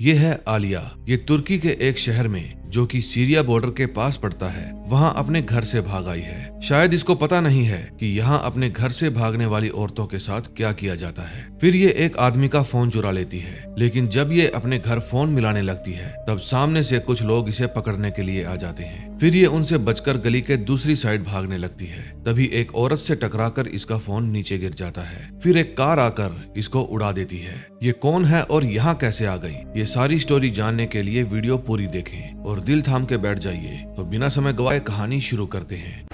ये है आलिया। ये तुर्की के एक शहर में जो कि सीरिया बॉर्डर के पास पड़ता है वहां अपने घर से भाग आई है। शायद इसको पता नहीं है कि यहाँ अपने घर से भागने वाली औरतों के साथ क्या किया जाता है। फिर ये एक आदमी का फोन चुरा लेती है, लेकिन जब ये अपने घर फोन मिलाने लगती है तब सामने से कुछ लोग इसे पकड़ने के लिए आ जाते हैं। फिर ये उनसे बचकर गली के दूसरी साइड भागने लगती है। तभी एक औरत से टकराकर इसका फोन नीचे गिर जाता है। फिर एक कार आकर इसको उड़ा देती है। ये कौन है और यहाँ कैसे आ गई, ये सारी स्टोरी जानने के लिए वीडियो पूरी देखें और दिल थाम के बैठ जाइए। तो बिना समय गवाए कहानी शुरू करते हैं।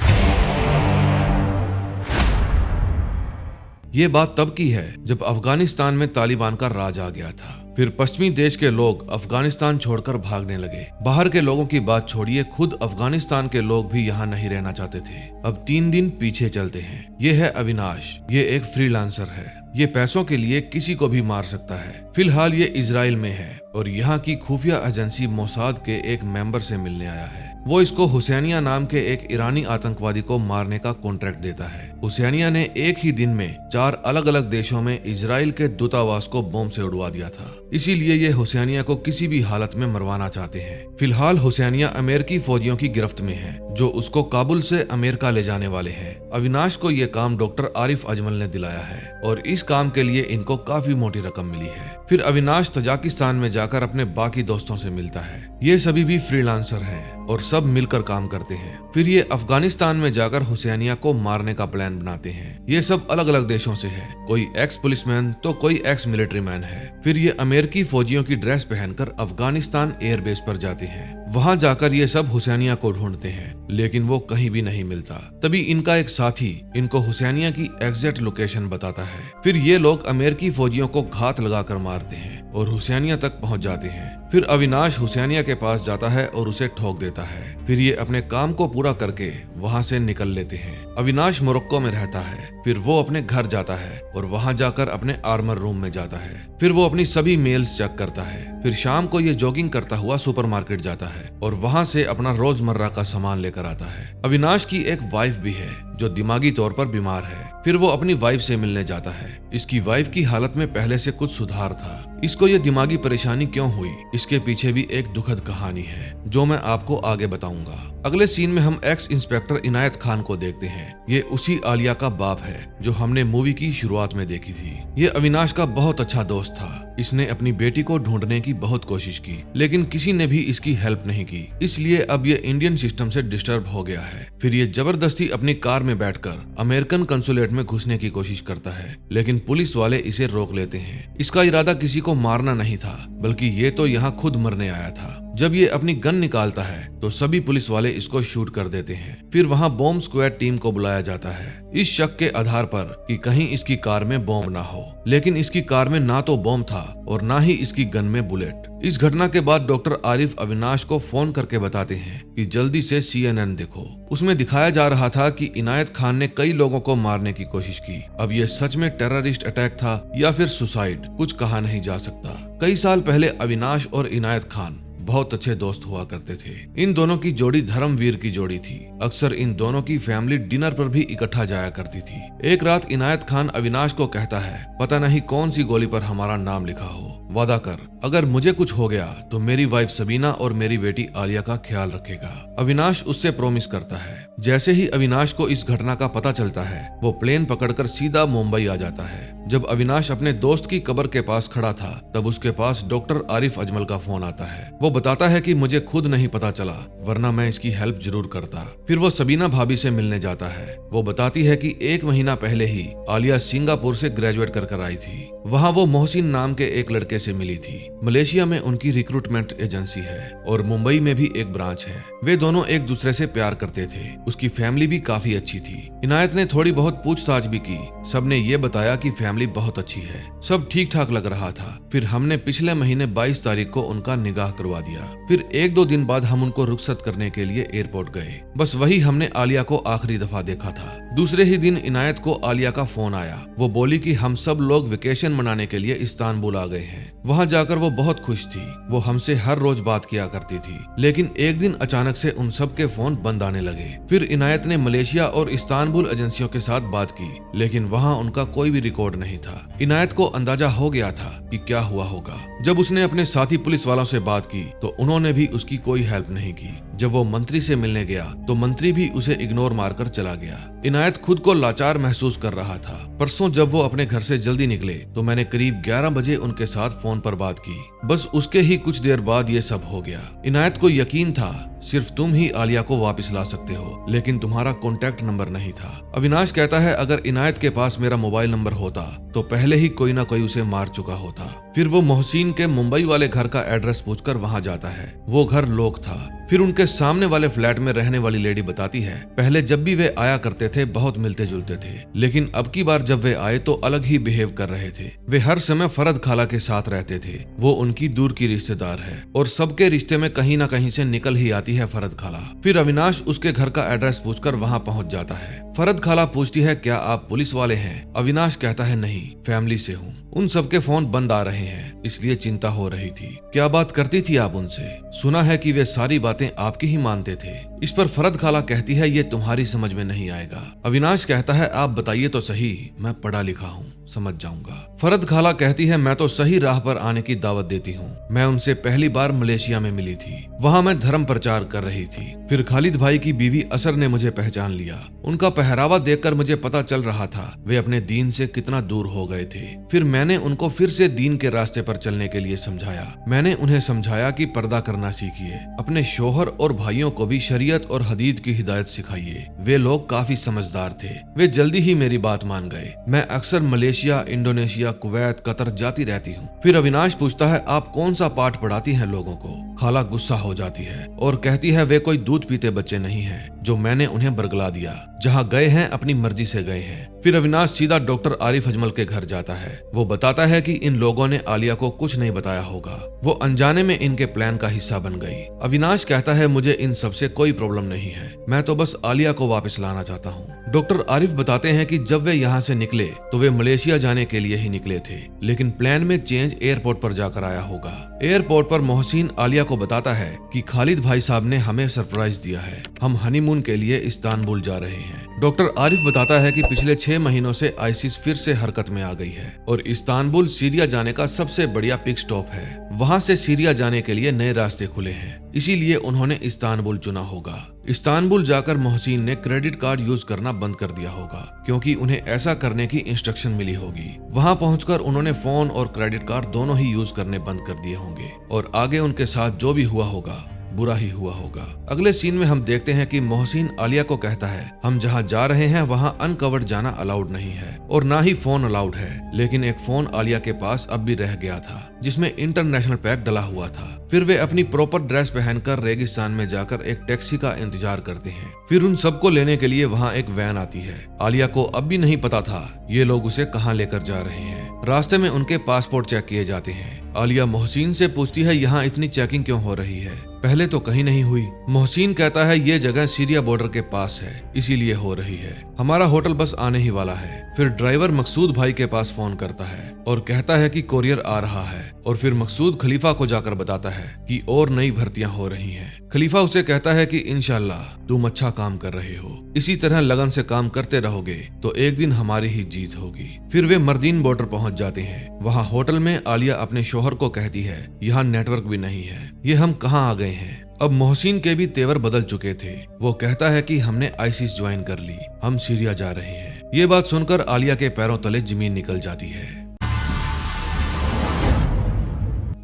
ये बात तब की है जब अफगानिस्तान में तालिबान का राज आ गया था। फिर पश्चिमी देश के लोग अफगानिस्तान छोड़कर भागने लगे। बाहर के लोगों की बात छोड़िए, खुद अफगानिस्तान के लोग भी यहाँ नहीं रहना चाहते थे। अब 3 दिन पीछे चलते हैं। ये है अविनाश। ये एक फ्रीलांसर है। ये पैसों के लिए किसी को भी मार सकता है। फिलहाल ये इजराइल में है और यहाँ की खुफिया एजेंसी मोसाद के एक मेंबर से मिलने आया है। वो इसको हुसैनिया नाम के एक ईरानी आतंकवादी को मारने का कॉन्ट्रैक्ट देता है। हुसैनिया ने एक ही दिन में 4 अलग अलग देशों में इजराइल के दूतावास को बम से उड़वा दिया था। इसीलिए ये हुसैनिया को किसी भी हालत में मरवाना चाहते हैं। फिलहाल हुसैनिया अमेरिकी फौजियों की गिरफ्त में है जो उसको काबुल से अमेरिका ले जाने वाले हैं। अविनाश को ये काम डॉक्टर आरिफ अजमल ने दिलाया है और इस काम के लिए इनको काफी मोटी रकम मिली है। फिर अविनाश तजाकिस्तान में जाकर अपने बाकी दोस्तों से मिलता है। ये सभी भी फ्रीलांसर हैं और सब मिलकर काम करते हैं। फिर ये अफगानिस्तान में जाकर हुसैनिया को मारने का प्लान बनाते हैं। ये सब अलग अलग देशों से है, कोई एक्स पुलिसमैन तो कोई एक्स मिलिट्री मैन है। फिर ये अमेरिकी फौजियों की ड्रेस पहनकर अफगानिस्तान एयरबेस पर जाते हैं। वहां जाकर ये सब हुसैनिया को ढूंढते हैं, लेकिन वो कहीं भी नहीं मिलता। तभी इनका एक साथी इनको हुसैनिया की एग्जैक्ट लोकेशन बताता है। फिर ये लोग अमेरिकी फौजियों को घात लगाकर मारते हैं और हुसैनिया तक पहुंच जाते हैं। फिर अविनाश हुसैनिया के पास जाता है और उसे ठोक देता है। फिर ये अपने काम को पूरा करके वहां से निकल लेते हैं। अविनाश मोरक्को में रहता है। फिर वो अपने घर जाता है और वहां जाकर अपने आर्मर रूम में जाता है। फिर वो अपनी सभी मेल्स चेक करता है। फिर शाम को ये जॉगिंग करता हुआ सुपरमार्केट जाता है और वहां से अपना रोजमर्रा का सामान लेकर आता है। अविनाश की एक वाइफ भी है जो दिमागी तौर पर बीमार है। फिर वो अपनी वाइफ से मिलने जाता है। इसकी वाइफ की हालत में पहले से कुछ सुधार था। इसको ये दिमागी परेशानी क्यों हुई, इसके पीछे भी एक दुखद कहानी है जो मैं आपको आगे बताऊंगा। अगले सीन में हम एक्स इंस्पेक्टर इनायत खान को देखते हैं। ये उसी आलिया का बाप है जो हमने मूवी की शुरुआत में देखी थी। ये अविनाश का बहुत अच्छा दोस्त था। इसने अपनी बेटी को ढूंढने की बहुत कोशिश की, लेकिन किसी ने भी इसकी हेल्प नहीं की। इसलिए अब ये इंडियन सिस्टम से डिस्टर्ब हो गया है। फिर ये जबरदस्ती अपनी कार में बैठकर अमेरिकन कंसुलेट में घुसने की कोशिश करता है, लेकिन पुलिस वाले इसे रोक लेते हैं। इसका इरादा किसी को मारना नहीं था, बल्कि ये तो यहाँ खुद मरने आया था। जब ये अपनी गन निकालता है तो सभी पुलिस वाले इसको शूट कर देते हैं। फिर वहाँ बॉम्ब स्क्वाड टीम को बुलाया जाता है इस शक के आधार पर कि कहीं इसकी कार में बॉम्ब ना हो, लेकिन इसकी कार में ना तो बॉम्ब था और ना ही इसकी गन में बुलेट। इस घटना के बाद डॉक्टर आरिफ अविनाश को फोन करके बताते हैं कि जल्दी से CNN देखो। उसमें दिखाया जा रहा था कि इनायत खान ने कई लोगों को मारने की कोशिश की। अब ये सच में टेररिस्ट अटैक था या फिर सुसाइड, कुछ कहा नहीं जा सकता। कई साल पहले अविनाश और इनायत खान बहुत अच्छे दोस्त हुआ करते थे। इन दोनों की जोड़ी धर्मवीर की जोड़ी थी। अक्सर इन दोनों की फैमिली डिनर पर भी इकट्ठा जाया करती थी। एक रात इनायत खान अविनाश को कहता है, पता नहीं कौन सी गोली पर हमारा नाम लिखा हो, वादा कर अगर मुझे कुछ हो गया तो मेरी वाइफ सबीना और मेरी बेटी आलिया का ख्याल रखेगा। अविनाश उससे प्रॉमिस करता है। जैसे ही अविनाश को इस घटना का पता चलता है वो प्लेन पकड़कर सीधा मुंबई आ जाता है। जब अविनाश अपने दोस्त की कब्र के पास खड़ा था तब उसके पास डॉक्टर आरिफ अजमल का फोन आता है। वो बताता है कि मुझे खुद नहीं पता चला, वरना मैं इसकी हेल्प जरूर करता। फिर वो सबीना भाभी से मिलने जाता है। वो बताती है कि 1 महीना पहले ही आलिया सिंगापुर से ग्रेजुएट कर आई थी। वहाँ वो मोहसिन नाम के एक लड़के से मिली थी। मलेशिया में उनकी रिक्रूटमेंट एजेंसी है और मुंबई में भी एक ब्रांच है। वे दोनों एक दूसरे से प्यार करते थे। उसकी फैमिली भी काफी अच्छी थी। इनायत ने थोड़ी बहुत पूछताछ भी की। सबने ये बताया कि फैमिली बहुत अच्छी है, सब ठीक ठाक लग रहा था। फिर हमने पिछले महीने 22 तारीख को उनका निकाह करवा दिया। फिर 1-2 दिन बाद हम उनको रुखसत करने के लिए एयरपोर्ट गए। बस वही हमने आलिया को आखिरी दफा देखा था। दूसरे ही दिन इनायत को आलिया का फोन आया। वो बोली कि हम सब लोग वेकेशन मनाने के लिए इस्तांबुल आ गए हैं। वहाँ जाकर वो बहुत खुश थी। वो हमसे हर रोज बात किया करती थी, लेकिन एक दिन अचानक से उन सब के फोन बंद आने लगे। फिर इनायत ने मलेशिया और इस्तांबुल एजेंसियों के साथ बात की, लेकिन वहाँ उनका कोई भी रिकॉर्ड नहीं था। इनायत को अंदाजा हो गया था कि क्या हुआ होगा। जब उसने अपने साथी पुलिस वालों से बात की तो उन्होंने भी उसकी कोई हेल्प नहीं की। जब वो मंत्री से मिलने गया तो मंत्री भी उसे इग्नोर मारकर चला गया। इनायत खुद को लाचार महसूस कर रहा था। परसों जब वो अपने घर से जल्दी निकले तो मैंने करीब 11 बजे उनके साथ फोन पर बात की। बस उसके ही कुछ देर बाद ये सब हो गया। इनायत को यकीन था सिर्फ तुम ही आलिया को वापस ला सकते हो, लेकिन तुम्हारा कॉन्टैक्ट नंबर नहीं था। अविनाश कहता है अगर इनायत के पास मेरा मोबाइल नंबर होता तो पहले ही कोई ना कोई उसे मार चुका होता। फिर वो मोहसिन के मुंबई वाले घर का एड्रेस पूछकर वहां जाता है। वो घर लॉक था। फिर उनके सामने वाले फ्लैट में रहने वाली लेडी बताती है पहले जब भी वे आया करते थे बहुत मिलते जुलते थे, लेकिन अब की बार जब वे आए तो अलग ही बिहेव कर रहे थे। वे हर समय फरद खाला के साथ रहते थे। वो उनकी दूर की रिश्तेदार है और सबके रिश्ते में कहीं ना कहीं से निकल ही आती है फरद खाला। फिर अविनाश उसके घर का एड्रेस पूछकर वहां पहुंच जाता है। फरद खाला पूछती है क्या आप पुलिस वाले हैं? अविनाश कहता है नहीं, फैमिली से हूँ। उन सबके फोन बंद आ रहे हैं, इसलिए चिंता हो रही थी। क्या बात करती थी आप उनसे? सुना है कि वे सारी बातें आपकी ही मानते थे। इस पर फरद खाला कहती है ये तुम्हारी समझ में नहीं आएगा। अविनाश कहता है आप बताइए तो सही, मैं पढ़ा लिखा हूँ, समझ जाऊंगा। फरद खाला कहती है मैं तो सही राह पर आने की दावत देती हूँ। मैं उनसे पहली बार मलेशिया में मिली थी। वहाँ मैं धर्म प्रचार कर रही थी। फिर खालिद भाई की बीवी असर ने मुझे पहचान लिया। उनका पहरावा देखकर मुझे पता चल रहा था वे अपने दीन से कितना दूर हो गए थे। फिर मैंने उनको फिर से दीन के रास्ते पर चलने के लिए समझाया। मैंने उन्हें समझाया कि पर्दा करना सीखिए, अपने शोहर और भाइयों को भी शरीयत और हदीद की हिदायत सिखाइए। वे लोग काफी समझदार थे। वे जल्दी ही मेरी बात मान गए। मैं अक्सर मलेशिया, इंडोनेशिया, कुवैत, कतर जाती रहती हूँ। फिर अविनाश पूछता है आप कौन सा पाठ पढ़ाती हैं लोगों को? खाला गुस्सा हो जाती है और कहती है वे कोई दूध पीते बच्चे नहीं हैं जो मैंने उन्हें बरगला दिया। जहाँ गए हैं अपनी मर्जी से गए हैं। फिर अविनाश सीधा डॉक्टर आरिफ अजमल के घर जाता है। वो बताता है कि इन लोगों ने आलिया को कुछ नहीं बताया होगा। वो अनजाने में इनके प्लान का हिस्सा बन गई। अविनाश कहता है मुझे इन सबसे कोई प्रॉब्लम नहीं है, मैं तो बस आलिया को वापस लाना चाहता हूँ। डॉक्टर आरिफ बताते हैं कि जब वे यहाँ से निकले तो वे मलेशिया जाने के लिए ही निकले थे, लेकिन प्लान में चेंज एयरपोर्ट पर जाकर आया होगा। एयरपोर्ट पर मोहसिन आलिया को बताता है कि खालिद भाई साहब ने हमें सरप्राइज दिया है, हम हनीमून के लिए इस्तांबुल जा रहे हैं। डॉक्टर आरिफ बताता है कि पिछले 6 महीनों से आईसिस फिर से हरकत में आ गई है और इस्तांबुल सीरिया जाने का सबसे बढ़िया पिक स्टॉप है। वहां से सीरिया जाने के लिए नए रास्ते खुले हैं, इसीलिए उन्होंने इस्तांबुल चुना होगा। इस्तांबुल जाकर मोहसिन ने क्रेडिट कार्ड यूज करना बंद कर दिया होगा, क्योंकि उन्हें ऐसा करने की इंस्ट्रक्शन मिली होगी। वहां पहुंचकर उन्होंने फोन और क्रेडिट कार्ड दोनों ही यूज करने बंद कर दिए होंगे और आगे उनके साथ जो भी हुआ होगा बुरा ही हुआ होगा। अगले सीन में हम देखते हैं कि मोहसिन आलिया को कहता है हम जहां जा रहे हैं वहां अनकवर्ड जाना अलाउड नहीं है और ना ही फोन अलाउड है, लेकिन एक फोन आलिया के पास अब भी रह गया था जिसमें इंटरनेशनल पैक डला हुआ था। फिर वे अपनी प्रॉपर ड्रेस पहनकर रेगिस्तान में जाकर एक टैक्सी का इंतजार करते हैं। फिर उन सबको लेने के लिए वहाँ एक वैन आती है। आलिया को अब भी नहीं पता था ये लोग उसे कहाँ लेकर जा रहे हैं। रास्ते में उनके पासपोर्ट चेक किए जाते हैं। आलिया मोहसिन से पूछती है यहाँ इतनी चेकिंग क्यों हो रही है? पहले तो कहीं नहीं हुई। मोहसिन कहता है ये जगह सीरिया बॉर्डर के पास है, इसीलिए हो रही है। हमारा होटल बस आने ही वाला है। फिर ड्राइवर मकसूद भाई के पास फोन करता है और कहता है कि कोरियर आ रहा है और फिर मकसूद खलीफा को जाकर बताता है कि और नई भर्तियां हो रही हैं। खलीफा उसे कहता है कि इंशाल्लाह तुम अच्छा काम कर रहे हो, इसी तरह लगन से काम करते रहोगे तो एक दिन हमारी ही जीत होगी। फिर वे मर्दीन बॉर्डर पहुंच जाते हैं। वहाँ होटल में आलिया अपने शोहर को कहती है यहाँ नेटवर्क भी नहीं है, ये हम कहाँ आ गए हैं। अब मोहसिन के भी तेवर बदल चुके थे। वो कहता है कि हमने आईसिस ज्वाइन कर ली, हम सीरिया जा रहे हैं। ये बात सुनकर आलिया के पैरों तले जमीन निकल जाती है।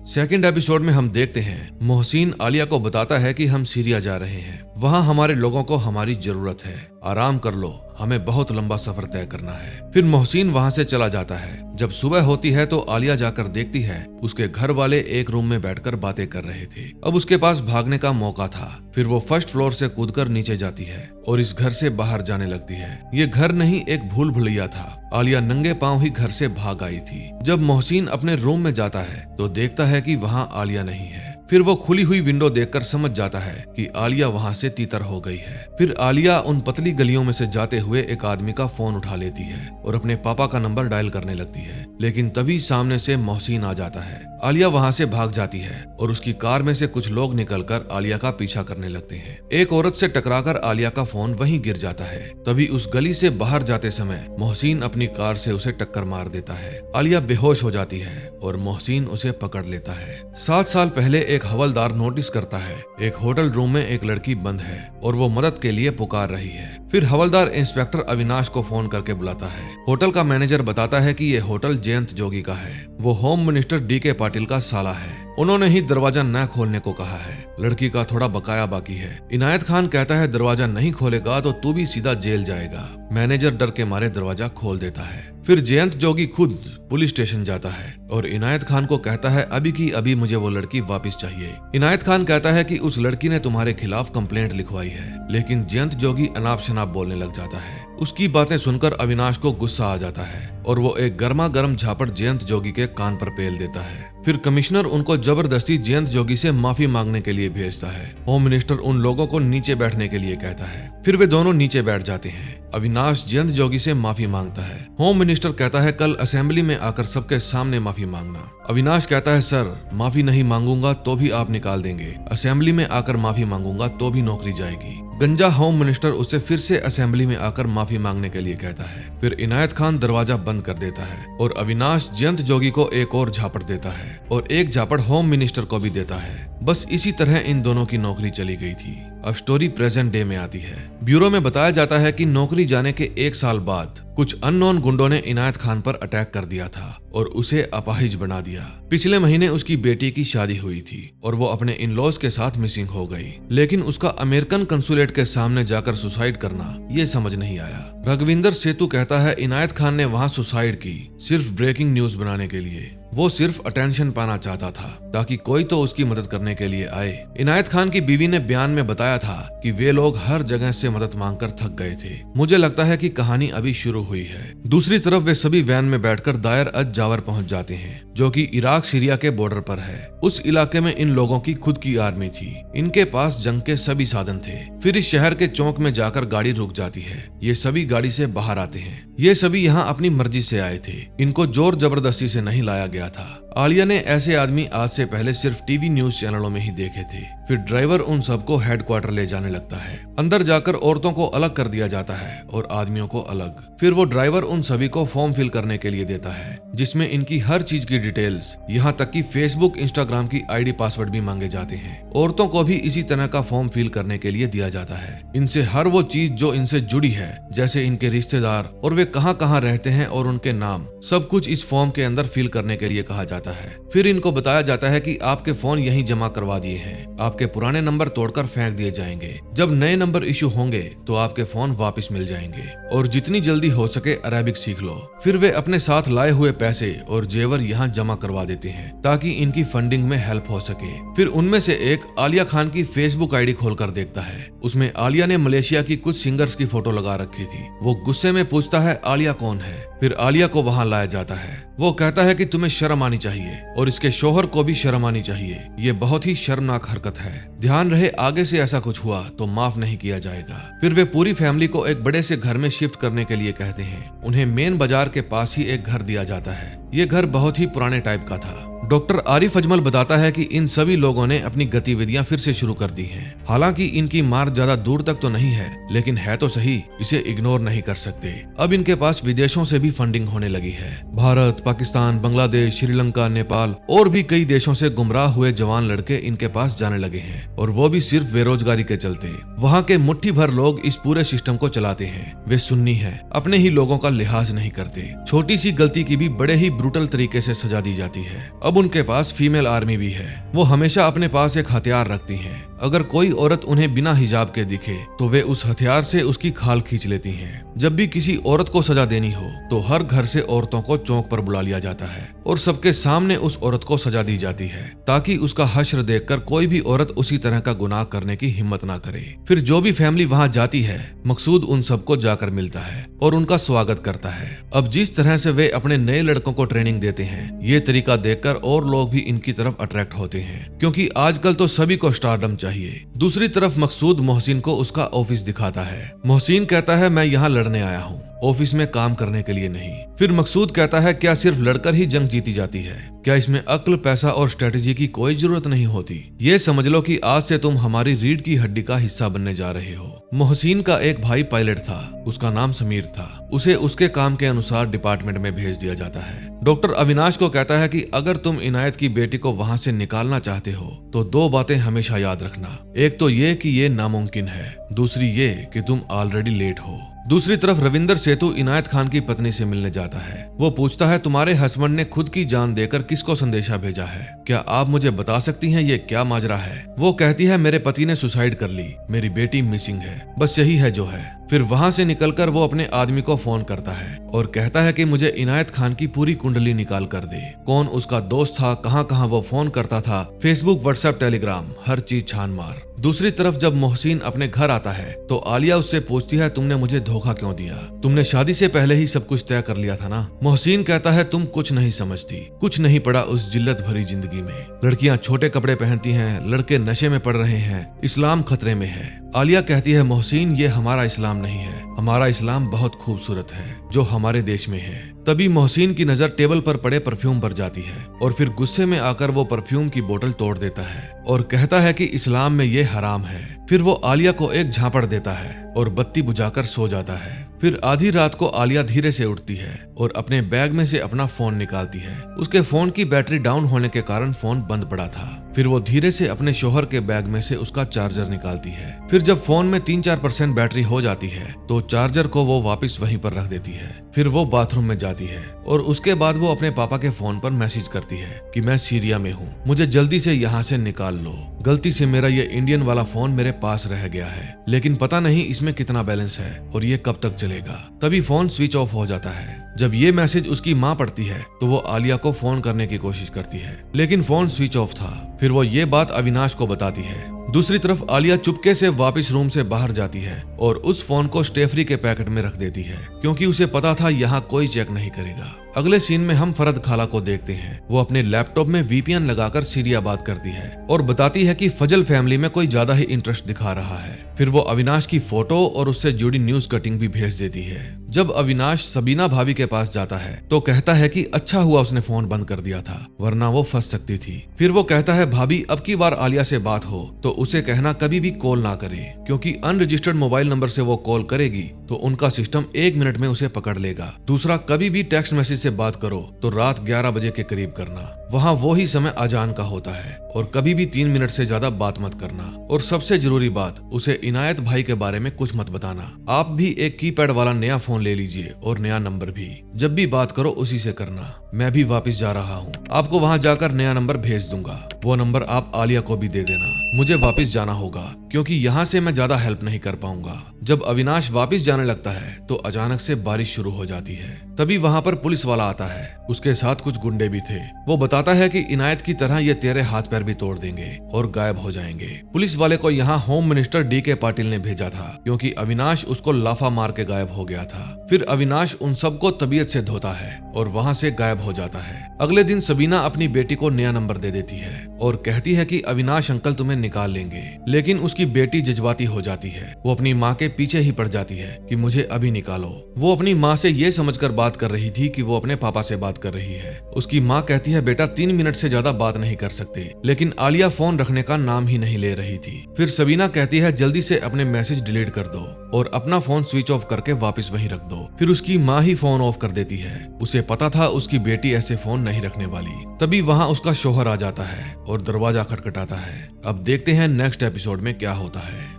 सेकंड एपिसोड में हम देखते हैं मोहसिन आलिया को बताता है कि हम सीरिया जा रहे हैं, वहाँ हमारे लोगों को हमारी जरूरत है, आराम कर लो, हमें बहुत लंबा सफर तय करना है। फिर मोहसिन वहाँ से चला जाता है। जब सुबह होती है तो आलिया जाकर देखती है उसके घर वाले एक रूम में बैठकर बातें कर रहे थे। अब उसके पास भागने का मौका था। फिर वो फर्स्ट फ्लोर से कूदकर नीचे जाती है और इस घर से बाहर जाने लगती है। ये घर नहीं एक भूल भुलैया था। आलिया नंगे पांव ही घर से भाग आई थी। जब मोहसिन अपने रूम में जाता है तो देखता है कि वहाँ आलिया नहीं है। फिर वो खुली हुई विंडो देखकर समझ जाता है कि आलिया वहाँ से तीतर हो गई है। फिर आलिया उन पतली गलियों में से जाते हुए एक आदमी का फोन उठा लेती है और अपने पापा का नंबर डायल करने लगती है, लेकिन तभी सामने से मोहसिन आ जाता है। आलिया वहाँ से भाग जाती है और उसकी कार में से कुछ लोग निकलकर आलिया का पीछा करने लगते हैं। एक औरत से टकराकर आलिया का फोन वहीं गिर जाता है। तभी उस गली से बाहर जाते समय मोहसिन अपनी कार से उसे टक्कर मार देता है। आलिया बेहोश हो जाती है और मोहसिन उसे पकड़ लेता है। 7 साल पहले एक हवलदार नोटिस करता है एक होटल रूम में एक लड़की बंद है और वो मदद के लिए पुकार रही है। फिर हवलदार इंस्पेक्टर अविनाश को फोन करके बुलाता है। होटल का मैनेजर बताता है कि ये होटल जयंत जोगी का है। वो होम मिनिस्टर DK पाटिल का साला है। उन्होंने ही दरवाजा न खोलने को कहा है। लड़की का थोड़ा बकाया बाकी है। इनायत खान कहता है दरवाजा नहीं खोलेगा तो तू भी सीधा जेल जाएगा। मैनेजर डर के मारे दरवाजा खोल देता है। फिर जयंत जोगी खुद पुलिस स्टेशन जाता है और इनायत खान को कहता है अभी की अभी मुझे वो लड़की वापस चाहिए। इनायत खान कहता है कि उस लड़की ने तुम्हारे खिलाफ कंप्लेंट लिखवाई है, लेकिन जयंत जोगी अनाप शनाप बोलने लग जाता है। उसकी बातें सुनकर अविनाश को गुस्सा आ जाता है और वो एक गर्मा गर्म झापड़ जयंत जोगी के कान पर पेल देता है। फिर कमिश्नर उनको जबरदस्ती जयंत जोगी से माफी मांगने के लिए भेजता है। होम मिनिस्टर उन लोगों को नीचे बैठने के लिए कहता है। फिर वे दोनों नीचे बैठ जाते हैं। अविनाश जयंत जोगी से माफी मांगता है। होम मिनिस्टर कहता है कल असेंबली में आकर सबके सामने माफी मांगना। अविनाश कहता है सर माफी नहीं मांगूंगा तो भी आप निकाल देंगे, असेंबली में आकर माफी मांगूंगा तो भी नौकरी जाएगी। गंजा होम मिनिस्टर उसे फिर से असेंबली में आकर माफी मांगने के लिए कहता है। फिर इनायत खान दरवाजा बंद कर देता है और अविनाश जयंत जोगी को एक और झापड़ देता है और एक झापड़ होम मिनिस्टर को भी देता है। बस इसी तरह इन दोनों की नौकरी चली गई थी। अब स्टोरी प्रेजेंट डे में आती है। ब्यूरो में बताया जाता है कि नौकरी जाने के 1 साल बाद कुछ अननोन गुंडों ने इनायत खान पर अटैक कर दिया था और उसे अपाहिज बना दिया। पिछले महीने उसकी बेटी की शादी हुई थी और वो अपने इन लॉज के साथ मिसिंग हो गई, लेकिन उसका अमेरिकन कंसुलेट के सामने जाकर सुसाइड करना ये समझ नहीं आया। रघविंदर सेतु कहता है इनायत खान ने वहाँ सुसाइड की सिर्फ ब्रेकिंग न्यूज बनाने के लिए। वो सिर्फ अटेंशन पाना चाहता था ताकि कोई तो उसकी मदद करने के लिए आए। इनायत खान की बीवी ने बयान में बताया था कि वे लोग हर जगह से मदद मांगकर थक गए थे। मुझे लगता है कि कहानी अभी शुरू हुई है। दूसरी तरफ वे सभी वैन में बैठकर दायर अज जावर पहुंच जाते हैं, जो कि इराक सीरिया के बॉर्डर पर है। उस इलाके में इन लोगों की खुद की आर्मी थी। इनके पास जंग के सभी साधन थे। फिर इस शहर के चौक में जाकर गाड़ी रुक जाती है। ये सभी गाड़ी से बाहर आते हैं। ये सभी यहाँ अपनी मर्जी से आए थे। इनको जोर जबरदस्ती से नहीं लाया गया था। आलिया ने ऐसे आदमी आज से पहले सिर्फ टीवी न्यूज चैनलों में ही देखे थे। फिर ड्राइवर उन सबको हेडक्वार्टर ले जाने लगता है। अंदर जाकर औरतों को अलग कर दिया जाता है और आदमियों को अलग। फिर वो ड्राइवर उन सभी को फॉर्म फिल करने के लिए देता है, जिसमें इनकी हर चीज की डिटेल्स, यहाँ तक कि फेसबुक इंस्टाग्राम की ID पासवर्ड भी मांगे जाते हैं। औरतों को भी इसी तरह का फॉर्म फिल करने के लिए दिया जाता है। इनसे हर वो चीज जो इनसे जुड़ी है, जैसे इनके रिश्तेदार और वे कहाँ कहाँ रहते हैं और उनके नाम, सब कुछ इस फॉर्म के अंदर फिल करने के लिए कहा जाता है। फिर इनको बताया जाता है कि आपके फोन यहीं जमा करवा दिए हैं, आपके पुराने नंबर तोड़कर फेंक दिए जाएंगे। जब नए नंबर इशू होंगे तो आपके फोन वापस मिल जाएंगे और जितनी जल्दी हो सके अरेबिक सीख लो। फिर वे अपने साथ लाए हुए पैसे और जेवर यहाँ जमा करवा देते हैं ताकि इनकी फंडिंग में हेल्प हो सके। फिर उनमें से एक आलिया खान की फेसबुक ID खोलकर देखता है। उसमें आलिया ने मलेशिया की कुछ सिंगर्स की फोटो लगा रखी थी। वो गुस्से में पूछता है आलिया कौन है। फिर आलिया को वहां लाया जाता है। वो कहता है कि तुम्हें शर्म आनी चाहिए और इसके शोहर को भी शर्म आनी चाहिए। ये बहुत ही शर्मनाक हरकत है। ध्यान रहे आगे से ऐसा कुछ हुआ तो माफ नहीं किया जाएगा। फिर वे पूरी फैमिली को एक बड़े से घर में शिफ्ट करने के लिए कहते हैं। उन्हें मेन बाजार के पास ही एक घर दिया जाता है। ये घर बहुत ही पुराने टाइप का था। डॉक्टर आरिफ अजमल बताता है कि इन सभी लोगों ने अपनी गतिविधियां फिर से शुरू कर दी हैं। हालांकि इनकी मार ज्यादा दूर तक तो नहीं है, लेकिन है तो सही, इसे इग्नोर नहीं कर सकते। अब इनके पास विदेशों से भी फंडिंग होने लगी है। भारत, पाकिस्तान, बांग्लादेश, श्रीलंका, नेपाल और भी कई देशों से गुमराह हुए जवान लड़के इनके पास जाने लगे हैं, और वो भी सिर्फ बेरोजगारी के चलते। वहाँ के मुट्ठी भर लोग इस पूरे सिस्टम को चलाते हैं। वे सुन्नी हैं, अपने ही लोगों का लिहाज नहीं करते। छोटी सी गलती की भी बड़े ही ब्रूटल तरीके से सजा दी जाती है। अब उनके पास फीमेल आर्मी भी है। वो हमेशा अपने पास एक हथियार रखती हैं। अगर कोई औरत उन्हें बिना हिजाब के दिखे तो वे उस हथियार से उसकी खाल खींच लेती हैं। जब भी किसी औरत को सजा देनी हो तो हर घर से औरतों को चौक पर बुला लिया जाता है और सबके सामने उस औरत को सजा दी जाती है ताकि उसका हश्र देखकर कोई भी औरत उसी तरह का गुनाह करने की हिम्मत ना करे। फिर जो भी फैमिली वहां जाती है, मकसूद उन सबको जाकर मिलता है और उनका स्वागत करता है। अब जिस तरह से वे अपने नए लड़कों को ट्रेनिंग देते हैं, ये तरीका देखकर और लोग भी इनकी तरफ अट्रैक्ट होते हैं, क्योंकि आजकल तो सभी को स्टारडम चाहिए। दूसरी तरफ मकसूद मोहसिन को उसका ऑफिस दिखाता है। मोहसिन कहता है, मैं यहाँ लड़ने आया हूँ, ऑफिस में काम करने के लिए नहीं। फिर मकसूद कहता है, क्या सिर्फ लड़कर ही जंग जीती जाती है? क्या इसमें अक्ल, पैसा और स्ट्रेटेजी की कोई जरूरत नहीं होती? ये समझ लो कि आज से तुम हमारी रीढ़ की हड्डी का हिस्सा बनने जा रहे हो। मोहसिन का एक भाई पायलट था, उसका नाम समीर था। उसे उसके काम के अनुसार डिपार्टमेंट में भेज दिया जाता है। डॉक्टर अविनाश को कहता है कि अगर तुम इनायत की बेटी को वहां से निकालना चाहते हो तो दो बातें हमेशा याद रखना। एक तो ये कि ये नामुमकिन है, दूसरी ये कि तुम ऑलरेडी लेट हो। दूसरी तरफ रविंदर सेतु इनायत खान की पत्नी से मिलने जाता है। वो पूछता है, तुम्हारे हस्बैंड ने खुद की जान देकर किसको संदेशा भेजा है? क्या आप मुझे बता सकती हैं ये क्या माजरा है? वो कहती है, मेरे पति ने सुसाइड कर ली, मेरी बेटी मिसिंग है, बस यही है जो है। फिर वहां से निकलकर वो अपने आदमी को फोन करता है और कहता है कि मुझे इनायत खान की पूरी कुंडली निकाल कर दे। कौन उसका दोस्त था, कहां कहां वो फोन करता था, फेसबुक, व्हाट्सएप, टेलीग्राम, हर चीज छान मार। दूसरी तरफ जब मोहसिन अपने घर आता है तो आलिया उससे पूछती है, तुमने मुझे धोखा क्यों दिया? तुमने शादी से पहले ही सब कुछ तय कर लिया था ना? मोहसिन कहता है, तुम कुछ नहीं समझती, कुछ नहीं पड़ा उस जिल्लत भरी जिंदगी में। लड़कियां छोटे कपड़े पहनती हैं, लड़के नशे में पड़ रहे हैं, इस्लाम खतरे में है। आलिया कहती है, मोहसिन ये हमारा इस्लाम नहीं है, हमारा इस्लाम बहुत खूबसूरत है जो हमारे देश में है। तभी मोहसिन की नजर टेबल पर पड़े परफ्यूम पर जाती है और फिर गुस्से में आकर वो परफ्यूम की बोतल तोड़ देता है और कहता है कि इस्लाम में ये हराम है। फिर वो आलिया को एक झापड़ देता है और बत्ती बुझाकर सो जाता है। फिर आधी रात को आलिया धीरे से उठती है और अपने बैग में से अपना फोन निकालती है। उसके फोन की बैटरी डाउन होने के कारण फोन बंद पड़ा था। फिर वो धीरे से अपने शोहर के बैग में से उसका चार्जर निकालती है। फिर जब फोन में 3-4% बैटरी हो जाती है तो चार्जर को वो वापस वहीं पर रख देती है। फिर वो बाथरूम में जाती है और उसके बाद वो अपने पापा के फोन पर मैसेज करती है कि मैं सीरिया में हूँ, मुझे जल्दी से यहाँ से निकाल लो। गलती से मेरा ये इंडियन वाला फोन मेरे पास रह गया है, लेकिन पता नहीं इसमें कितना बैलेंस है और ये कब तक चलेगा। तभी फोन स्विच ऑफ हो जाता है। जब ये मैसेज उसकी माँ पढ़ती है तो वो आलिया को फोन करने की कोशिश करती है, लेकिन फोन स्विच ऑफ था। फिर वो ये बात अविनाश को बताती है। दूसरी तरफ आलिया चुपके से वापस रूम से बाहर जाती है और उस फोन को स्टेफरी के पैकेट में रख देती है, क्योंकि उसे पता था यहाँ कोई चेक नहीं करेगा। अगले सीन में हम फरद खाला को देखते हैं। वो अपने लैपटॉप में VPN लगाकर सीरिया बात करती है और बताती है कि फजल फैमिली में कोई ज्यादा ही इंटरेस्ट दिखा रहा है। फिर वो अविनाश की फोटो और उससे जुड़ी न्यूज कटिंग भी भेज देती है। जब अविनाश सबीना भाभी के पास जाता है तो कहता है कि अच्छा हुआ उसने फोन बंद कर दिया था, वरना वो फंस सकती थी। फिर वो कहता है, भाभी अब की बार आलिया से बात हो तो उसे कहना कभी भी कॉल ना करे, क्योंकि अनरजिस्टर्ड मोबाइल नंबर से वो कॉल करेगी तो उनका सिस्टम 1 मिनट में उसे पकड़ लेगा। दूसरा, कभी भी टेक्स्ट मैसेज से बात करो तो रात 11 बजे के करीब करना, वहाँ वो ही समय अजान का होता है। और कभी भी 3 मिनट से ज्यादा बात मत करना। और सबसे जरूरी बात, उसे इनायत भाई के बारे में कुछ मत बताना। आप भी एक कीपैड वाला नया फोन ले लीजिए और नया नंबर भी। जब भी बात करो उसी से करना। मैं भी वापस जा रहा हूँ, आपको वहाँ जाकर नया नंबर भेज दूंगा, वो नंबर आप आलिया को भी दे देना। मुझे वापस जाना होगा क्योंकि यहाँ से मैं ज्यादा हेल्प नहीं कर पाऊंगा। जब अविनाश वापस जाने लगता है तो अचानक से बारिश शुरू हो जाती है। तभी वहाँ पर पुलिस वाला आता है, उसके साथ कुछ गुंडे भी थे। वो बताता है कि इनायत की तरह ये तेरे हाथ पैर भी तोड़ देंगे और गायब हो जाएंगे। पुलिस वाले को यहाँ होम मिनिस्टर DK पाटिल ने भेजा था, क्योंकि अविनाश उसको लाफा मार के गायब हो गया था। फिर अविनाश उन सबको तबीयत से धोता है और वहाँ से गायब हो जाता है। अगले दिन सबीना अपनी बेटी को नया नंबर दे देती है और कहती है कि अविनाश अंकल तुम्हें निकाल लेंगे, लेकिन उसकी बेटी जज्बाती हो जाती है। वो अपनी माँ के पीछे ही पड़ जाती है कि मुझे अभी निकालो। वो अपनी माँ से ये समझकर बात कर रही थी कि वो अपने पापा से बात कर रही है। उसकी माँ कहती है, बेटा 3 मिनट से ज्यादा बात नहीं कर सकते, लेकिन आलिया फोन रखने का नाम ही नहीं ले रही थी। फिर सबीना कहती है, जल्दी से अपने मैसेज डिलीट कर दो और अपना फोन स्विच ऑफ करके वापस वहीं रख दो। फिर उसकी माँ ही फोन ऑफ कर देती है। उसे पता था उसकी बेटी ऐसे फोन नहीं रखने वाली। तभी वहाँ उसका शौहर आ जाता है और दरवाजा खटखटाता है। अब देखते हैं नेक्स्ट एपिसोड में क्या होता है।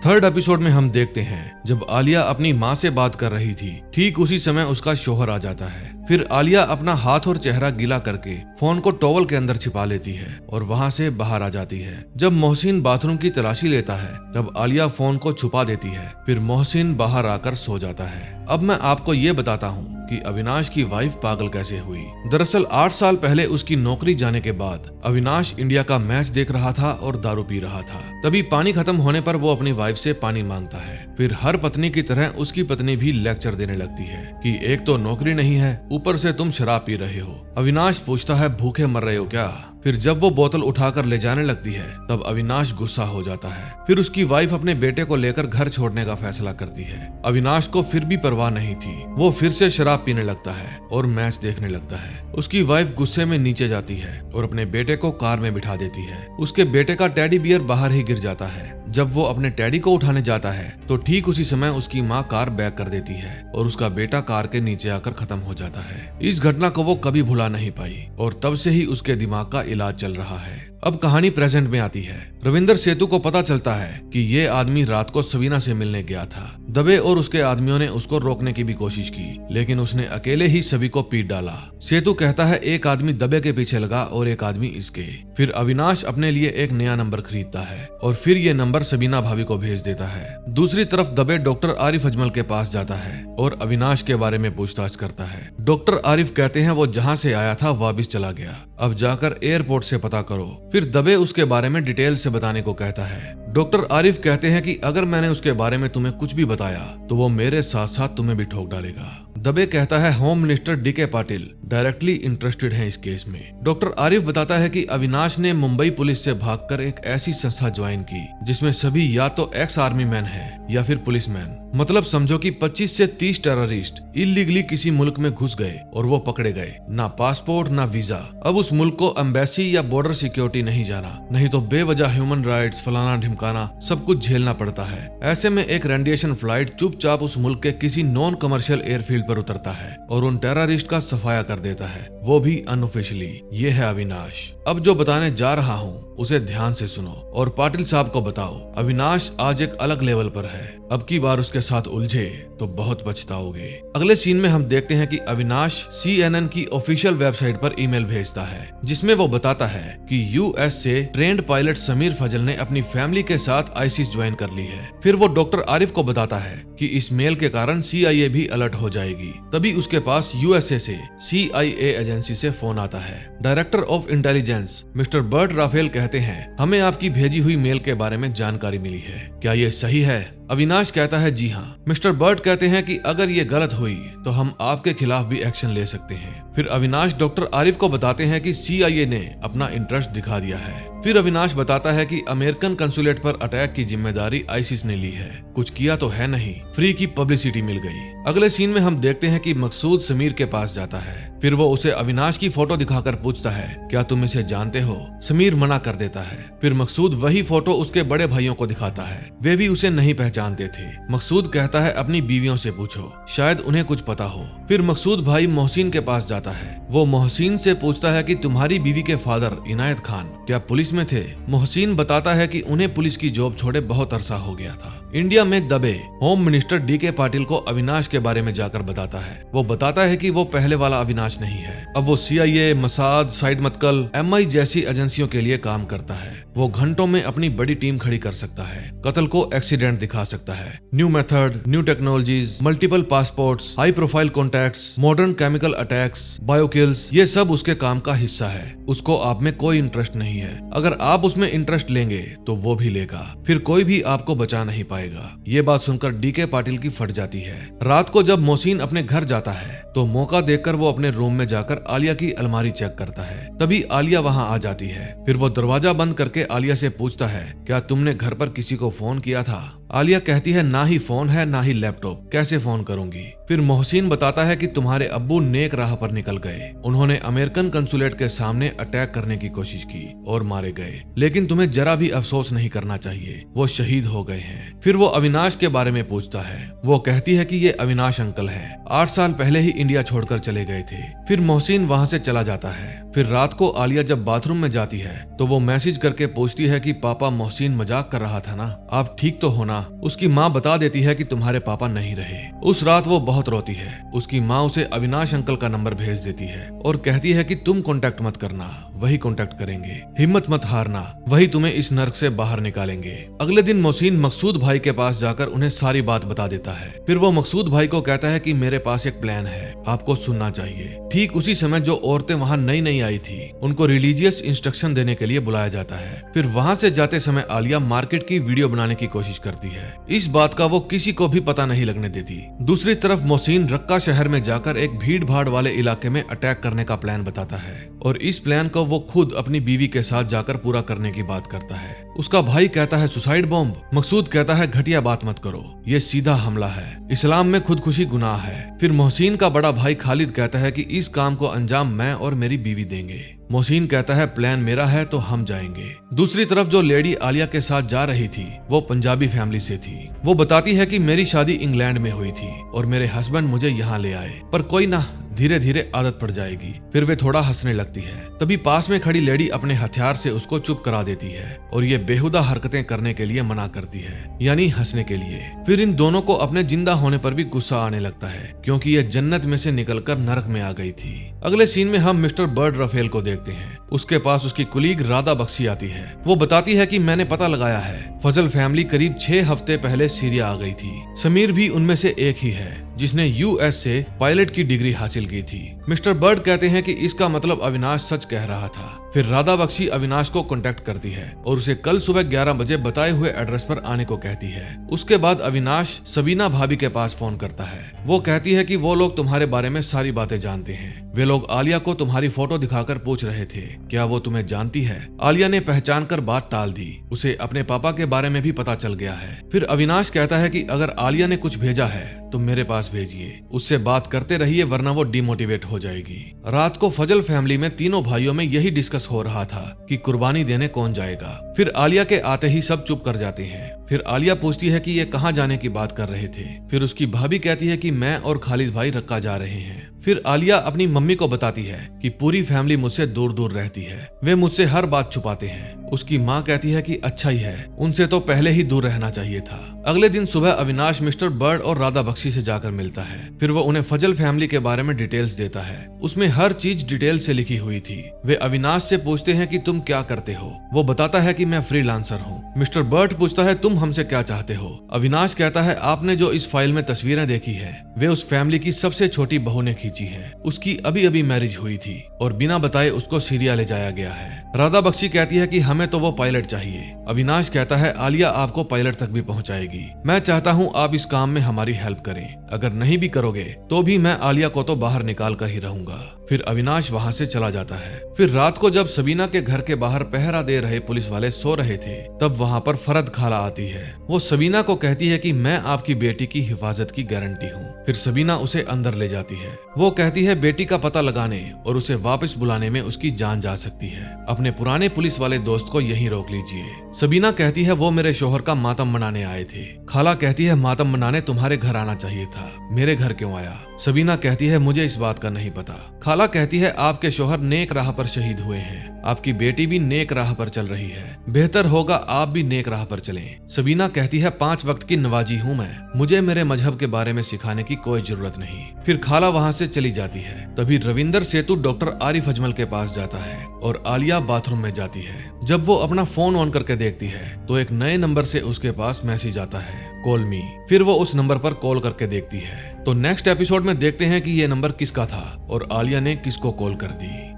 3rd एपिसोड में हम देखते हैं जब आलिया अपनी माँ से बात कर रही थी, ठीक उसी समय उसका शौहर आ जाता है फिर आलिया अपना हाथ और चेहरा गीला करके फोन को टॉवल के अंदर छिपा लेती है और वहाँ से बाहर आ जाती है। जब मोहसिन बाथरूम की तलाशी लेता है तब आलिया फोन को छुपा देती है। फिर मोहसिन बाहर आकर सो जाता है। अब मैं आपको ये बताता हूँ कि अविनाश की वाइफ पागल कैसे हुई। दरअसल 8 साल पहले उसकी नौकरी जाने के बाद अविनाश इंडिया का मैच देख रहा था और दारू पी रहा था। तभी पानी खत्म होने पर वो अपनी वाइफ से पानी मांगता है। फिर हर पत्नी की तरह उसकी पत्नी भी लेक्चर देने लगती है कि एक तो नौकरी नहीं है, ऊपर से तुम शराब पी रहे हो। अविनाश पूछता है भूखे मर रहे हो क्या? फिर जब वो बोतल उठाकर ले जाने लगती है तब अविनाश गुस्सा हो जाता है। फिर उसकी वाइफ अपने बेटे को लेकर घर छोड़ने का फैसला करती है। अविनाश को फिर भी परवाह नहीं थी। वो फिर से शराब पीने लगता है और मैच देखने लगता है। उसकी वाइफ गुस्से में नीचे जाती है और अपने बेटे को कार में बिठा देती है। उसके बेटे का टेडी बियर बाहर ही गिर जाता है। जब वो अपने टेडी को उठाने जाता है तो ठीक उसी समय उसकी माँ कार बैक कर देती है और उसका बेटा कार के नीचे आकर खत्म हो जाता है। इस घटना को वो कभी भुला नहीं पाई और तब से ही उसके दिमाग का इलाज चल रहा है। अब कहानी प्रेजेंट में आती है। रविंदर सेतु को पता चलता है कि ये आदमी रात को सबीना से मिलने गया था। दबे और उसके आदमियों ने उसको रोकने की भी कोशिश की, लेकिन उसने अकेले ही सभी को पीट डाला। सेतु कहता है एक आदमी दबे के पीछे लगा और एक आदमी इसके। फिर अविनाश अपने लिए एक नया नंबर खरीदता है और फिर ये नंबर सबीना भाभी को भेज देता है। दूसरी तरफ दबे डॉक्टर आरिफ अजमल के पास जाता है और अविनाश के बारे में पूछताछ करता है। डॉक्टर आरिफ कहते हैं वो जहाँ से आया था वापिस चला गया, अब जाकर एयरपोर्ट से पता करो। फिर दबे उसके बारे में डिटेल से बताने को कहता है। डॉक्टर आरिफ कहते हैं कि अगर मैंने उसके बारे में तुम्हें कुछ भी बताया तो वो मेरे साथ साथ तुम्हें भी ठोक डालेगा। दबे कहता है home minister DK Patil directly interested हैं इस केस में। डॉक्टर आरिफ बताता है कि अविनाश ने मुंबई पुलिस से भागकर एक ऐसी संस्था ज्वाइन की जिसमें सभी या तो एक्स आर्मी मैन है या फिर पुलिस मैन। मतलब समझो कि 25 से 30 टेररिस्ट इलीगली किसी मुल्क में घुस गए और वो पकड़े गए, ना पासपोर्ट ना वीजा। अब उस मुल्क को एम्बेसी या बॉर्डर सिक्योरिटी नहीं जाना, नहीं तो बेवजह ह्यूमन राइट्स फलाना ढिमकाना सब कुछ झेलना पड़ता है। ऐसे में एक रेडिएशन फ्लाइट चुपचाप उस मुल्क के किसी नॉन कमर्शियल एयरफील्ड पर उतरता है और उन टेररिस्ट का सफाया कर देता है, वो भी अनऑफिशियली। ये है अविनाश। अब जो बताने जा रहा हूँ उसे ध्यान से सुनो और पाटिल साहब को बताओ। अविनाश आज एक अलग लेवल पर है। अब की बार उसके साथ उलझे तो बहुत पछताओगे। अगले सीन में हम देखते हैं कि अविनाश CNN की ऑफिशियल वेबसाइट पर ईमेल भेजता है जिसमें वो बताता है कि US से ट्रेंड पायलट समीर फजल ने अपनी फैमिली के साथ आईसिस ज्वाइन कर ली है। फिर वो डॉक्टर आरिफ को बताता है कि इस मेल के कारण CIA भी अलर्ट हो जाएगी। तभी उसके पास USA से CIA एजेंसी से फोन आता है। Director of intelligence mister Burt Raphael कहते हैं हमें आपकी भेजी हुई मेल के बारे में जानकारी मिली है, क्या ये सही है? अविनाश कहता है जी हाँ। मिस्टर बर्ट कहते हैं कि अगर ये गलत हुई तो हम आपके खिलाफ भी एक्शन ले सकते हैं। फिर अविनाश डॉक्टर आरिफ को बताते हैं कि CIA ने अपना इंटरेस्ट दिखा दिया है। फिर अविनाश बताता है कि अमेरिकन कंसुलेट पर अटैक की जिम्मेदारी आईसिस ने ली है, कुछ किया तो है नहीं, फ्री की पब्लिसिटी मिल गई। अगले सीन में हम देखते हैं कि मकसूद समीर के पास जाता है। फिर वो उसे अविनाश की फोटो दिखाकर पूछता है क्या तुम इसे जानते हो? समीर मना कर देता है। फिर मकसूद वही फोटो उसके बड़े भाइयों को दिखाता है, वे भी उसे नहीं पहचानते थे। मकसूद कहता है अपनी बीवियों से पूछो, शायद उन्हें कुछ पता हो। फिर मकसूद भाई मोहसिन के पास जाता है। वो मोहसिन से पूछता है कि तुम्हारी बीवी के फादर इनायत खान क्या पुलिस में थे? मोहसिन बताता है कि उन्हें पुलिस की जॉब छोड़े बहुत अरसा हो गया था। इंडिया में दबे होम मिनिस्टर डीके पाटिल को अविनाश के बारे में जाकर बताता है। वो बताता है कि वो पहले वाला अविनाश नहीं है, अब वो CIA, मसाद, साइड मतकल, MI जैसी एजेंसियों के लिए काम करता है। वो घंटों में अपनी बड़ी टीम खड़ी कर सकता है, कत्ल को एक्सीडेंट दिखा सकता है, new method, new technologies, multiple passports, high profile contacts, modern chemical attacks, biokills, ये सब उसके काम का हिस्सा है। उसको आप में कोई इंटरेस्ट नहीं है, अगर आप उसमें इंटरेस्ट लेंगे तो वो भी लेगा, फिर कोई भी आपको बचा नहीं पाएगा। ये बात सुनकर डीके पाटिल की फट जाती है। रात को जब मोहसिन अपने घर जाता है तो मौका देखकर वो अपने रूम में जाकर आलिया की अलमारी चेक करता है। तभी आलिया वहां आ जाती है। फिर वो दरवाजा बंद करके आलिया से पूछता है क्या तुमने घर पर किसी को फोन किया था? आलिया कहती है ना ही फोन है ना ही लैपटॉप, कैसे फोन करूंगी? फिर मोहसिन बताता है कि तुम्हारे अब्बू नेक राह पर निकल गए, उन्होंने अमेरिकन कंसुलेट के सामने अटैक करने की कोशिश की और मारे गए, लेकिन तुम्हें जरा भी अफसोस नहीं करना चाहिए, वो शहीद हो गए हैं। फिर वो अविनाश के बारे में पूछता है। वो कहती है कि ये अविनाश अंकल है, 8 साल पहले ही इंडिया छोड़कर चले गए थे। फिर मोहसिन वहां से चला जाता है। फिर रात को आलिया जब बाथरूम में जाती है तो वो मैसेज करके पूछती है कि पापा मोहसिन मजाक कर रहा था ना, आप ठीक तो हो ना? उसकी माँ बता देती है कि तुम्हारे पापा नहीं रहे। उस रात वो बहुत रोती है। उसकी माँ उसे अविनाश अंकल का नंबर भेज देती है और कहती है कि तुम कांटेक्ट मत करना, वही कांटेक्ट करेंगे। हिम्मत मत हारना, वही तुम्हें इस नर्क से बाहर निकालेंगे। अगले दिन मोहसिन मकसूद भाई के पास जाकर उन्हें सारी बात बता देता है। फिर वो मकसूद भाई को कहता है कि मेरे पास एक प्लान है, आपको सुनना चाहिए। ठीक उसी समय जो औरतें वहाँ नई नई आई थी, उनको रिलीजियस इंस्ट्रक्शन देने के लिए बुलाया जाता है। फिर वहाँ से जाते समय आलिया मार्केट की वीडियो बनाने की कोशिश करती है। इस बात का वो किसी को भी पता नहीं लगने देती। दूसरी तरफ मोहसिन रक्का शहर में जाकर एक भीड़ भाड़ वाले इलाके में अटैक करने का प्लान बताता है और इस प्लान को वो खुद अपनी बीवी के साथ जाकर पूरा करने की बात करता है। उसका भाई कहता है सुसाइड बॉम्ब। मकसूद कहता है घटिया बात मत करो, ये सीधा हमला है, इस्लाम में खुदकुशी गुनाह है। फिर मोहसिन का बड़ा भाई खालिद कहता है कि इस काम को अंजाम मैं और मेरी बीवी देंगे। मोहसिन कहता है प्लान मेरा है तो हम जाएंगे। दूसरी तरफ जो लेडी आलिया के साथ जा रही थी वो पंजाबी फैमिली से थी। वो बताती है कि मेरी शादी इंग्लैंड में हुई थी और मेरे हस्बैंड मुझे यहाँ ले आए, पर कोई ना, धीरे धीरे आदत पड़ जाएगी। फिर वे थोड़ा हंसने लगती है। तभी पास में खड़ी लेडी अपने हथियार से उसको चुप करा देती है और ये बेहुदा हरकतें करने के लिए मना करती है, यानी हंसने के लिए। फिर इन दोनों को अपने जिंदा होने पर भी गुस्सा आने लगता है क्योंकि ये जन्नत में से निकलकर नरक में आ गई थी। अगले सीन में हम मिस्टर बर्ड रफेल को देखते हैं। उसके पास उसकी कुलीग राधा बख्शी आती है। वो बताती है कि मैंने पता लगाया है, फजल फैमिली करीब 6 हफ्ते पहले सीरिया आ गई थी। समीर भी उनमें से एक ही है जिसने यूएस से पायलट की डिग्री हासिल की थी। मिस्टर बर्ड कहते हैं कि इसका मतलब अविनाश सच कह रहा था। फिर राधा बख्शी अविनाश को कांटेक्ट करती है और उसे कल सुबह 11 बजे बताए हुए एड्रेस पर आने को कहती है। उसके बाद अविनाश सबीना भाभी के पास फोन करता है। वो कहती है कि वो लोग तुम्हारे बारे में सारी बातें जानते हैं। वे लोग आलिया को तुम्हारी फोटो दिखाकर पूछ रहे थे क्या वो तुम्हें जानती है। आलिया ने पहचान कर बात टाल दी। उसे अपने पापा के बारे में भी पता चल गया है। फिर अविनाश कहता है कि अगर आलिया ने कुछ भेजा है तो मेरे पास भेजिए, उससे बात करते रहिए वरना वो डिमोटिवेट हो जाएगी। रात को फजल फैमिली में तीनों भाइयों में यही डिस्कस हो रहा था कि कुर्बानी देने कौन जाएगा। फिर आलिया के आते ही सब चुप कर जाते हैं। फिर आलिया पूछती है कि ये कहाँ जाने की बात कर रहे थे। फिर उसकी भाभी कहती है कि मैं और खालिद भाई रक्का जा रहे हैं। फिर आलिया अपनी मम्मी को बताती है कि पूरी फैमिली मुझसे दूर दूर रहती है, वे मुझसे हर बात छुपाते हैं। उसकी माँ कहती है कि अच्छा ही है, उनसे तो पहले ही दूर रहना चाहिए था। अगले दिन सुबह अविनाश मिस्टर बर्ड और राधा बख्शी से जाकर मिलता है। फिर वो उन्हें फजल फैमिली के बारे में डिटेल्स देता है। उसमें हर चीज डिटेल से लिखी हुई थी। वे अविनाश से पूछते हैं कि तुम क्या करते हो। वो बताता है कि मैं फ्रीलांसर हूँ। मिस्टर बर्ड पूछता है तुम हमसे क्या चाहते हो। अविनाश कहता है आपने जो इस फाइल में तस्वीरें देखी है वे उस फैमिली की सबसे छोटी बहू ने खींची है। उसकी अभी अभी मैरिज हुई थी और बिना बताए उसको सीरिया ले जाया गया है। राधा बख्शी कहती है कि हमें तो वो पायलट चाहिए। अविनाश कहता है आलिया आपको पायलट तक भी पहुंचाएगी। मैं चाहता हूं आप इस काम में हमारी हेल्प करें। अगर नहीं भी करोगे तो भी मैं आलिया को तो बाहर निकाल कर ही रहूंगा। फिर अविनाश वहां से चला जाता है। फिर रात को जब सबीना के घर के बाहर पहरा दे रहे पुलिस वाले सो रहे थे तब वहां पर फरद खाला आती है। वो सबीना को कहती है कि मैं आपकी बेटी की हिफाजत की गारंटी हूँ। फिर सबीना उसे अंदर ले जाती है। वो कहती है बेटी का पता लगाने और उसे वापस बुलाने में उसकी जान जा सकती है। अपने पुराने पुलिस वाले दोस्त को यहीं रोक लीजिए। सबीना कहती है वो मेरे शोहर का मातम मनाने आए थे। खाला कहती है मातम मनाने तुम्हारे घर आना चाहिए था, मेरे घर क्यों आया। सबीना कहती है मुझे इस बात का नहीं पता। खाला कहती है आपके शोहर नेक राह पर शहीद हुए हैं, आपकी बेटी भी नेक राह पर चल रही है, बेहतर होगा आप भी नेक राह पर चलें। सबीना कहती है 5 वक्त की नवाजी हूँ मैं, मुझे मेरे मजहब के बारे में सिखाने की कोई जरूरत नहीं। फिर खाला वहाँ से चली जाती है। तभी रविंदर सेतु डॉक्टर आरिफ अजमल के पास जाता है और आलिया बाथरूम में जाती है। जब वो अपना फोन ऑन करके देखती है तो एक नए नंबर से उसके पास मैसेज आता है, कॉल मी। फिर वो उस नंबर पर कॉल करके देखती है। तो नेक्स्ट एपिसोड में देखते हैं कि ये नंबर किसका था और आलिया ने किसको कॉल कर दी।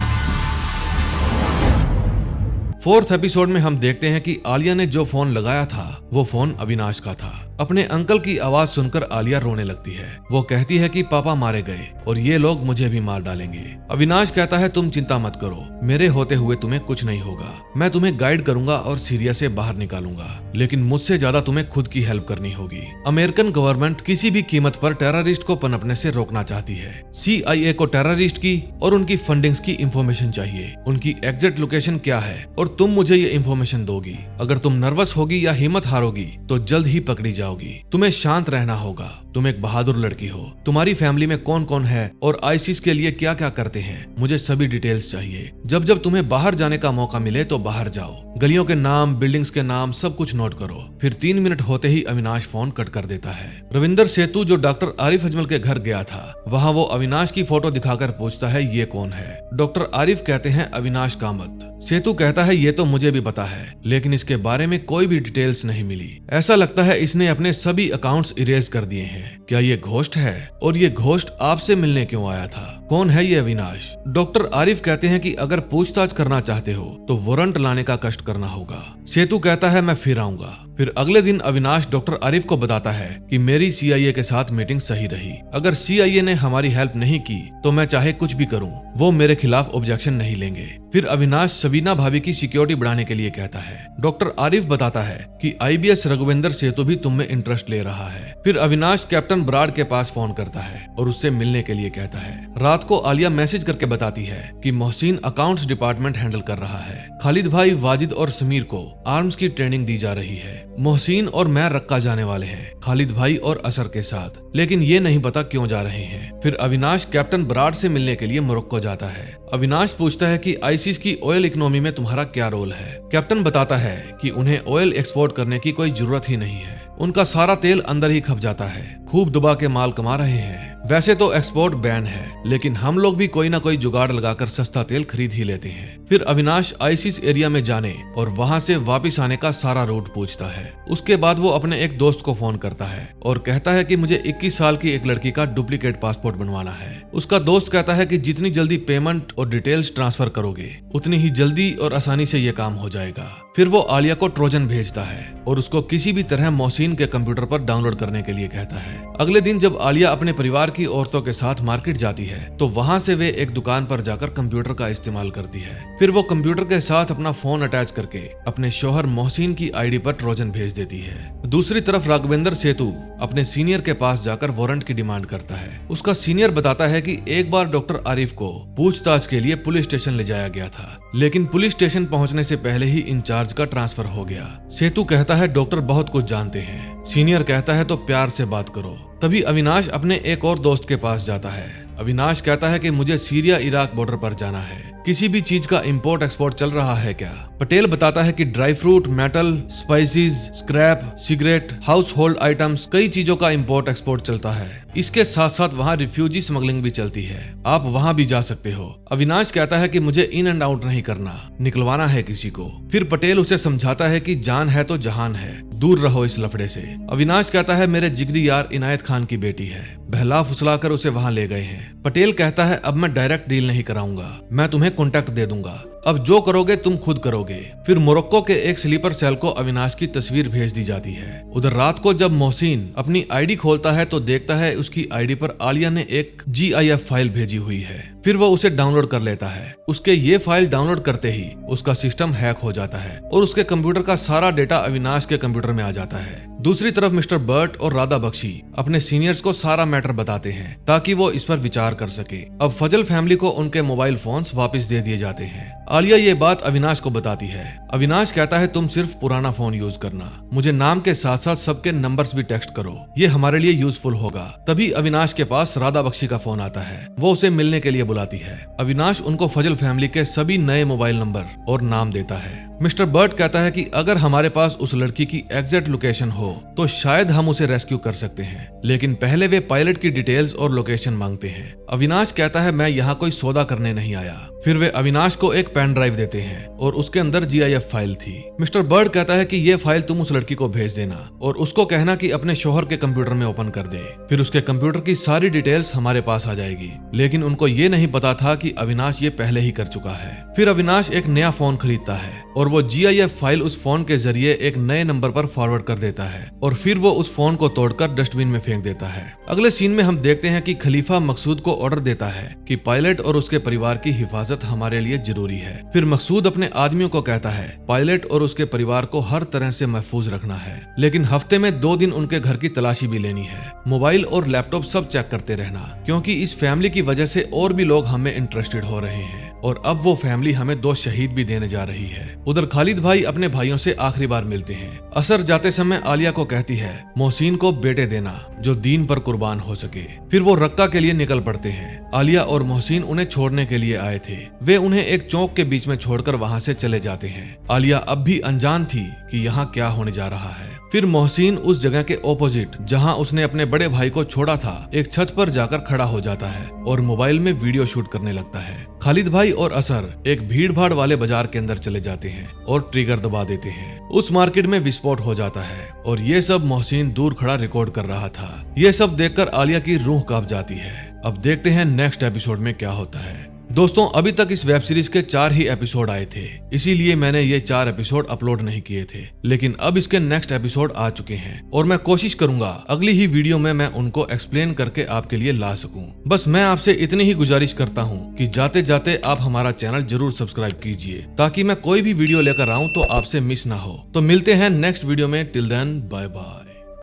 4th एपिसोड में हम देखते हैं कि आलिया ने जो फोन लगाया था वो फोन अविनाश का था। अपने अंकल की आवाज सुनकर आलिया रोने लगती है। वो कहती है कि पापा मारे गए और ये लोग मुझे भी मार डालेंगे। अविनाश कहता है तुम चिंता मत करो, मेरे होते हुए तुम्हें कुछ नहीं होगा, मैं तुम्हें गाइड करूंगा और सीरिया से बाहर निकालूंगा, लेकिन मुझसे ज्यादा तुम्हें खुद की हेल्प करनी होगी। अमेरिकन गवर्नमेंट किसी भी कीमत पर टेररिस्ट को पनपने से रोकना चाहती है। CIA को टेररिस्ट की और उनकी फंडिंग्स की इंफॉर्मेशन चाहिए, उनकी एग्जैक्ट लोकेशन क्या है और तुम मुझे ये इंफॉर्मेशन दोगी। अगर तुम नर्वस होगी या हिम्मत हारोगी तो जल्द ही पकड़ी जाओगी। तुम्हें शांत रहना होगा, तुम एक बहादुर लड़की हो, तुम्हारी फैमिली में कौन कौन है और आईसिस के लिए क्या क्या करते हैं, मुझे सभी डिटेल्स चाहिए। जब जब तुम्हें बाहर जाने का मौका मिले तो बाहर जाओ, गलियों के नाम, बिल्डिंग्स के नाम, सब कुछ नोट करो। फिर 3 मिनट होते ही अविनाश फोन कट कर देता है। रविंदर सेतु जो डॉक्टर आरिफ अजमल के घर गया था, वहाँ वो अविनाश की फोटो दिखाकर पूछता है ये कौन है। डॉक्टर आरिफ कहते हैं अविनाश कामत। सेतु कहता है ये तो मुझे भी पता है, लेकिन इसके बारे में कोई भी डिटेल्स नहीं मिली। ऐसा लगता है इसने अपने सभी अकाउंट्स इरेज कर दिए हैं। क्या ये घोस्ट है? और ये घोस्ट आपसे मिलने क्यों आया था? कौन है ये अविनाश? डॉक्टर आरिफ कहते हैं कि अगर पूछताछ करना चाहते हो तो वारंट लाने का कष्ट करना होगा। सेतु कहता है मैं फिर आऊंगा। फिर अगले दिन अविनाश डॉक्टर आरिफ को बताता है कि मेरी सीआईए के साथ मीटिंग सही रही। अगर सीआईए ने हमारी हेल्प नहीं की तो मैं चाहे कुछ भी करूं, वो मेरे खिलाफ ऑब्जेक्शन नहीं लेंगे। फिर अविनाश सबीना भाभी की सिक्योरिटी बढ़ाने के लिए कहता है। डॉक्टर आरिफ बताता है कि आईबीएस रघुवेंद्र सेतु भी तुम में इंटरेस्ट ले रहा है। फिर अविनाश कैप्टन बराड़ के पास फोन करता है और उससे मिलने के लिए कहता है। रात को आलिया मैसेज करके बताती है कि मोहसिन अकाउंट्स डिपार्टमेंट हैंडल कर रहा है। खालिद भाई, वाजिद और समीर को आर्म्स की ट्रेनिंग दी जा रही है। मोहसिन और मैं रक्का जाने वाले हैं, खालिद भाई और असर के साथ, लेकिन ये नहीं पता क्यों जा रहे हैं। फिर अविनाश कैप्टन बराड़ से मिलने के लिए मोरक्को जाता है। अविनाश पूछता है कि आईसिस की ऑयल इकोनॉमी में तुम्हारा क्या रोल है। कैप्टन बताता है कि उन्हें ऑयल एक्सपोर्ट करने की कोई जरूरत ही नहीं है, उनका सारा तेल अंदर ही खप जाता है, खूब दबा के माल कमा रहे हैं। वैसे तो एक्सपोर्ट बैन है, लेकिन हम लोग भी कोई ना कोई जुगाड़ लगाकर सस्ता तेल खरीद ही लेते हैं। फिर अविनाश आईसिस एरिया में जाने और वहां से वापस आने का सारा रूट पूछता है। उसके बाद वो अपने एक दोस्त को फोन करता है और कहता है कि मुझे 21 साल की एक लड़की का डुप्लीकेट पासपोर्ट बनवाना है। उसका दोस्त कहता है कि जितनी जल्दी पेमेंट और डिटेल्स ट्रांसफर करोगे उतनी ही जल्दी और आसानी से ये काम हो जाएगा। फिर वो आलिया को ट्रोजन भेजता है और उसको किसी भी तरह मोहसिन के कंप्यूटर पर डाउनलोड करने के लिए कहता है। अगले दिन जब आलिया अपने परिवार की औरतों के साथ मार्केट जाती है तो वहां से वे एक दुकान पर जाकर कंप्यूटर का इस्तेमाल करती है। फिर वो कंप्यूटर के साथ अपना फोन अटैच करके अपने शौहर मोहसिन की आईडी पर ट्रोजन भेज देती है। दूसरी तरफ राघवेंद्र सेतु अपने सीनियर के पास जाकर वारंट की डिमांड करता है। उसका सीनियर बताता है कि एक बार डॉक्टर आरिफ को पूछताछ के लिए पुलिस स्टेशन ले जाया गया था, लेकिन पुलिस स्टेशन पहुंचने से पहले ही इंचार्ज का ट्रांसफर हो गया। सेतु कहता है डॉक्टर बहुत कुछ जानते हैं। सीनियर कहता है तो प्यार से बात करो। तभी अविनाश अपने एक और दोस्त के पास जाता है। अविनाश कहता है कि मुझे सीरिया इराक बॉर्डर पर जाना है, किसी भी चीज का इंपोर्ट एक्सपोर्ट चल रहा है क्या? पटेल बताता है कि dry fruit, metal, spices, scrap, cigarette, house hold items, कई चीजों का इंपोर्ट एक्सपोर्ट चलता है। इसके साथ साथ वहाँ रिफ्यूजी स्मगलिंग भी चलती है, आप वहाँ भी जा सकते हो। अविनाश कहता है कि मुझे इन एंड आउट नहीं करना, निकलवाना है किसी को। फिर पटेल उसे समझाता है कि जान है तो जहान है, दूर रहो इस लफड़े से। अविनाश कहता है मेरे जिगरी यार इनायत खान की बेटी है, बहला फुसलाकर उसे वहाँ ले गए हैं। पटेल कहता है अब मैं डायरेक्ट डील नहीं कराऊंगा, मैं तुम्हें कॉन्टैक्ट दे दूंगा, अब जो करोगे तुम खुद करोगे। फिर मोरक्को के एक स्लीपर सेल को अविनाश की तस्वीर भेज दी जाती है। उधर रात को जब मोहसिन अपनी आईडी खोलता है तो देखता है उसकी आईडी पर आलिया ने एक GIF फाइल भेजी हुई है। फिर वो उसे डाउनलोड कर लेता है। उसके ये फाइल डाउनलोड करते ही उसका सिस्टम हैक हो जाता है और उसके कंप्यूटर का सारा डेटा अविनाश के कंप्यूटर में आ जाता है। दूसरी तरफ मिस्टर बर्ट और राधा बख्शी अपने सीनियर्स को सारा मैटर बताते हैं ताकि वो इस पर विचार कर सके। अब फजल फैमिली को उनके मोबाइल फोन्स वापस दे दिए जाते हैं। आलिया ये बात अविनाश को बताती है। अविनाश कहता है तुम सिर्फ पुराना फोन यूज करना, मुझे नाम के साथ साथ सबके नंबर्स भी टेक्स्ट करो, ये हमारे लिए यूजफुल होगा। तभी अविनाश के पास राधा बख्शी का फोन आता है, वो उसे मिलने के लिए बुलाती है। अविनाश उनको फजल फैमिली के सभी नए मोबाइल नंबर और नाम देता है। मिस्टर बर्ट कहता है कि अगर हमारे पास उस लड़की की एग्जैक्ट लोकेशन हो तो शायद हम उसे रेस्क्यू कर सकते हैं, लेकिन पहले वे पायलट की डिटेल्स और लोकेशन मांगते हैं। अविनाश कहता है मैं यहाँ कोई सौदा करने नहीं आया। फिर वे अविनाश को एक पेन ड्राइव देते हैं और उसके अंदर GIF फाइल थी। मिस्टर बर्ट कहता है कि ये फाइल तुम उस लड़की को भेज देना और उसको कहना कि अपने शौहर के कंप्यूटर में ओपन कर दे, फिर उसके कंप्यूटर की सारी डिटेल्स हमारे पास आ जाएगी। लेकिन उनको ये नहीं पता था कि अविनाश ये पहले ही कर चुका है। फिर अविनाश एक नया फोन खरीदता है और वो GIF फाइल उस फोन के जरिए एक नए नंबर पर फॉरवर्ड कर देता है और फिर वो उस फोन को तोड़कर डस्टबिन में फेंक देता है। अगले सीन में हम देखते हैं कि खलीफा मकसूद को ऑर्डर देता है कि पायलट और उसके परिवार की हिफाजत हमारे लिए जरूरी है। फिर मकसूद अपने आदमियों को कहता है पायलट और उसके परिवार को हर तरह से महफूज रखना है, लेकिन हफ्ते में 2 दिन उनके घर की तलाशी भी लेनी है, मोबाइल और लैपटॉप सब चेक करते रहना, क्योंकि इस फैमिली की वजह से और भी लोग हमें इंटरेस्टेड हो रहे हैं और अब वो फैमिली हमें 2 शहीद भी देने जा रही है। उधर खालिद भाई अपने भाइयों से आखिरी बार मिलते हैं। असर जाते समय आलिया को कहती है मोहसिन को बेटे देना जो दीन पर कुर्बान हो सके। फिर वो रक्का के लिए निकल पड़ते हैं। आलिया और मोहसिन उन्हें छोड़ने के लिए आए थे। वे उन्हें एक चौक के बीच में छोड़कर वहाँ से चले जाते हैं। आलिया अब भी अनजान थी कि यहाँ क्या होने जा रहा है। फिर मोहसिन उस जगह के ऑपोजिट जहां उसने अपने बड़े भाई को छोड़ा था, एक छत पर जाकर खड़ा हो जाता है और मोबाइल में वीडियो शूट करने लगता है। खालिद भाई और असर एक भीड़ भाड़ वाले बाजार के अंदर चले जाते हैं और ट्रिगर दबा देते हैं। उस मार्केट में विस्फोट हो जाता है और ये सब मोहसिन दूर खड़ा रिकॉर्ड कर रहा था। ये सब देखकर आलिया की रूह कांप जाती है। अब देखते हैं नेक्स्ट एपिसोड में क्या होता है। दोस्तों, अभी तक इस वेब सीरीज के 4 ही एपिसोड आए थे, इसीलिए मैंने ये 4 एपिसोड अपलोड नहीं किए थे। लेकिन अब इसके नेक्स्ट एपिसोड आ चुके हैं और मैं कोशिश करूंगा अगली ही वीडियो में मैं उनको एक्सप्लेन करके आपके लिए ला सकूं। बस मैं आपसे इतनी ही गुजारिश करता हूं कि जाते जाते आप हमारा चैनल जरूर सब्सक्राइब कीजिए, ताकि मैं कोई भी वीडियो लेकर आऊं तो आपसे मिस ना हो। तो मिलते हैं नेक्स्ट वीडियो में। Till then bye bye.